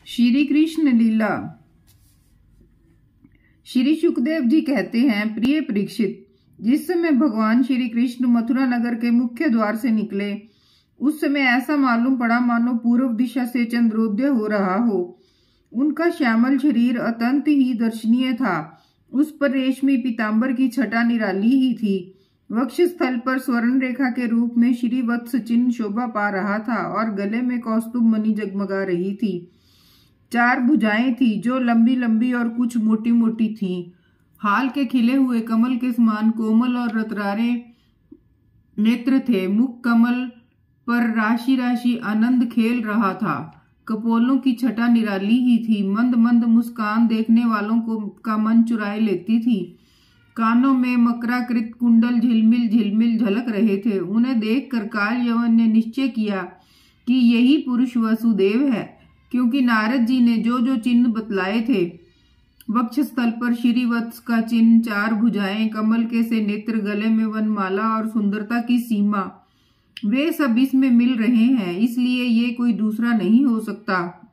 श्री कृष्ण लीला। श्री सुखदेव जी कहते हैं, प्रिय परीक्षित, जिस समय भगवान श्री कृष्ण मथुरा नगर के मुख्य द्वार से निकले, उस समय ऐसा मालूम पड़ा मानो पूर्व दिशा से चंद्रोदय हो रहा हो। उनका श्यामल शरीर अत्यंत ही दर्शनीय था। उस पर रेशमी पीताम्बर की छटा निराली ही थी। वक्षस्थल पर स्वर्ण रेखा के रूप में श्रीवत्स चिन्ह शोभा पा रहा था और गले में कौस्तुभ मणि जगमगा रही थी। 4 भुजाएं थी जो लंबी लंबी और कुछ मोटी मोटी थीं। हाल के खिले हुए कमल के समान कोमल और रतरारे नेत्र थे। मुख कमल पर राशि राशि आनंद खेल रहा था। कपोलों की छटा निराली ही थी। मंद मंद मुस्कान देखने वालों को का मन चुराए लेती थी। कानों में मकराकृत कुंडल झिलमिल झिलमिल झलक रहे थे। उन्हें देखकर काल यवन ने निश्चय किया कि यही पुरुष वसुदेव है, क्योंकि नारद जी ने जो जो चिन्ह बतलाए थे, वक्षस्थल पर श्रीवत्स का चिन्ह, 4 भुजाएं, कमल के से नेत्र, गले में वनमाला और सुंदरता की सीमा, वे सब इसमें मिल रहे हैं। इसलिए ये कोई दूसरा नहीं हो सकता।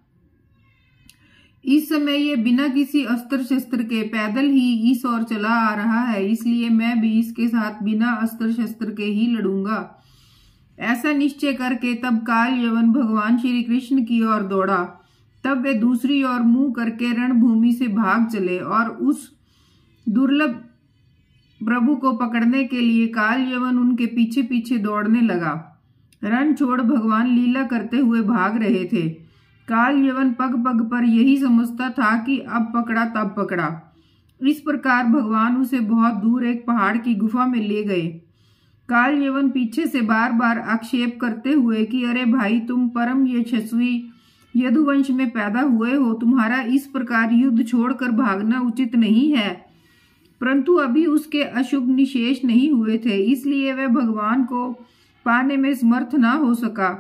इस समय ये बिना किसी अस्त्र शस्त्र के पैदल ही इस ओर चला आ रहा है, इसलिए मैं भी इसके साथ बिना अस्त्र शस्त्र के ही लड़ूंगा। ऐसा निश्चय करके तब काल यवन भगवान श्री कृष्ण की ओर दौड़ा। तब वे दूसरी ओर मुंह करके रणभूमि से भाग चले और उस दुर्लभ प्रभु को पकड़ने के लिए काल यवन उनके पीछे पीछे दौड़ने लगा। रण छोड़ भगवान लीला करते हुए भाग रहे थे। काल यवन पग पग पर यही समझता था कि अब पकड़ा तब पकड़ा। इस प्रकार भगवान उसे बहुत दूर एक पहाड़ की गुफा में ले गए। काल यवन पीछे से बार बार आक्षेप करते हुए कि अरे भाई, तुम परम यशस्वी यदुवंश में पैदा हुए हो, तुम्हारा इस प्रकार युद्ध छोड़कर भागना उचित नहीं है। परंतु अभी उसके अशुभ निशेष नहीं हुए थे, इसलिए वह भगवान को पाने में समर्थ न हो सका।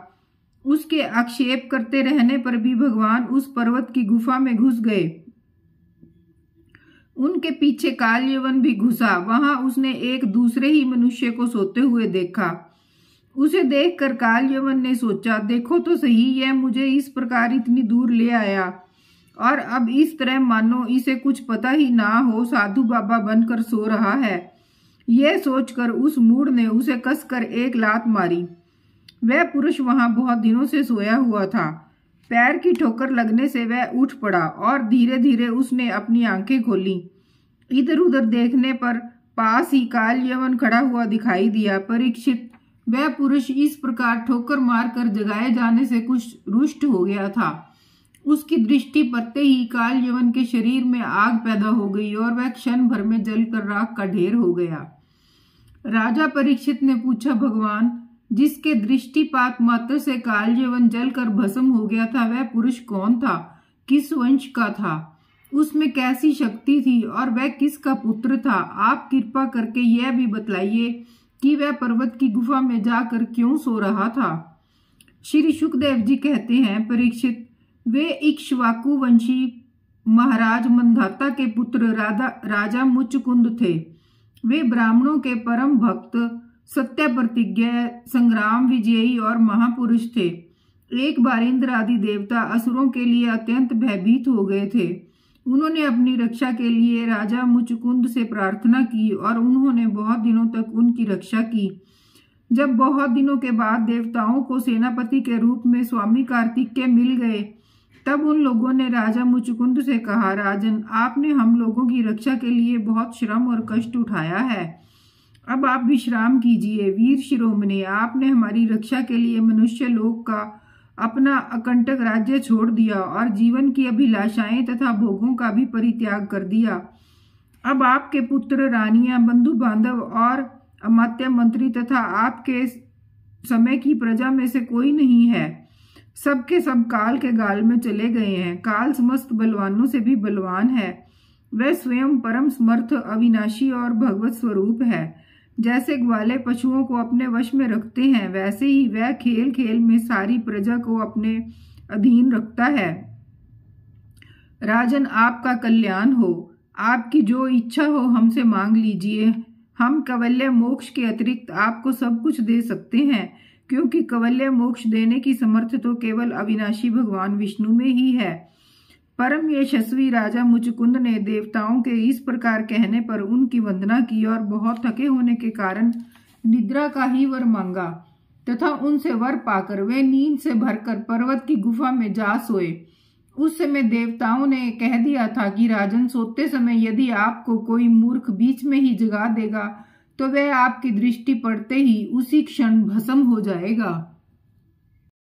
उसके आक्षेप करते रहने पर भी भगवान उस पर्वत की गुफा में घुस गए। उनके पीछे काल यवन भी घुसा। वहां उसने एक दूसरे ही मनुष्य को सोते हुए देखा। उसे देखकर काल यवन ने सोचा, देखो तो सही, यह मुझे इस प्रकार इतनी दूर ले आया और अब इस तरह मानो इसे कुछ पता ही ना हो, साधु बाबा बनकर सो रहा है। यह सोचकर उस मूढ़ ने उसे कसकर एक लात मारी। वह पुरुष वहां बहुत दिनों से सोया हुआ था। पैर की ठोकर लगने से वह उठ पड़ा और धीरे धीरे उसने अपनी आंखें खोली। इधर उधर देखने पर पास ही काल यवन खड़ा हुआ दिखाई दिया। परीक्षित, वह पुरुष इस प्रकार ठोकर मारकर जगाए जाने से कुछ रुष्ट हो गया था। उसकी दृष्टि पड़ते ही काल यवन के शरीर में आग पैदा हो गई और वह क्षण भर में जलकर राख का ढेर हो गया। राजा परीक्षित ने पूछा, भगवान, जिसके दृष्टिपात मात्र से काल यवन जलकर भस्म हो गया था, वह पुरुष कौन था? किस वंश का था? उसमें कैसी शक्ति थी और वह किसका पुत्र था? आप कृपा करके यह भी बतलाइए कि वह पर्वत की गुफा में जाकर क्यों सो रहा था। श्री सुखदेव जी कहते हैं, परीक्षित, वे इक्ष्वाकु वंशी महाराज मंधाता के पुत्र राजा मुचकुंद थे। वे ब्राह्मणों के परम भक्त, सत्य प्रतिज्ञा, संग्राम विजयी और महापुरुष थे। एक बार इंद्र आदि देवता असुरों के लिए अत्यंत भयभीत हो गए थे। उन्होंने अपनी रक्षा के लिए राजा मुचकुंद से प्रार्थना की और उन्होंने बहुत दिनों तक उनकी रक्षा की। जब बहुत दिनों के बाद देवताओं को सेनापति के रूप में स्वामी कार्तिकेय मिल गए, तब उन लोगों ने राजा मुचकुंद से कहा, राजन, आपने हम लोगों की रक्षा के लिए बहुत श्रम और कष्ट उठाया है, अब आप विश्राम कीजिए। वीर शिरोमणि, आपने हमारी रक्षा के लिए मनुष्य लोक का अपना अकंटक राज्य छोड़ दिया और जीवन की अभिलाषाएं तथा भोगों का भी परित्याग कर दिया। अब आपके पुत्र, रानियां, बंधु बांधव और अमात्य मंत्री तथा आपके समय की प्रजा में से कोई नहीं है। सबके सब काल के गाल में चले गए हैं। काल समस्त बलवानों से भी बलवान है। वह स्वयं परम समर्थ, अविनाशी और भगवत स्वरूप है। जैसे ग्वाले पशुओं को अपने वश में रखते हैं, वैसे ही वह खेल खेल में सारी प्रजा को अपने अधीन रखता है। राजन, आपका कल्याण हो। आपकी जो इच्छा हो हमसे मांग लीजिए। हम कैवल्य मोक्ष के अतिरिक्त आपको सब कुछ दे सकते हैं, क्योंकि कैवल्य मोक्ष देने की समर्थ तो केवल अविनाशी भगवान विष्णु में ही है। परम यशस्वी राजा मुचकुंद ने देवताओं के इस प्रकार कहने पर उनकी वंदना की और बहुत थके होने के कारण निद्रा का ही वर मांगा तथा उनसे वर पाकर वे नींद से भरकर पर्वत की गुफा में जा सोए। उस समय देवताओं ने कह दिया था कि राजन, सोते समय यदि आपको कोई मूर्ख बीच में ही जगा देगा तो वह आपकी दृष्टि पड़ते ही उसी क्षण भस्म हो जाएगा।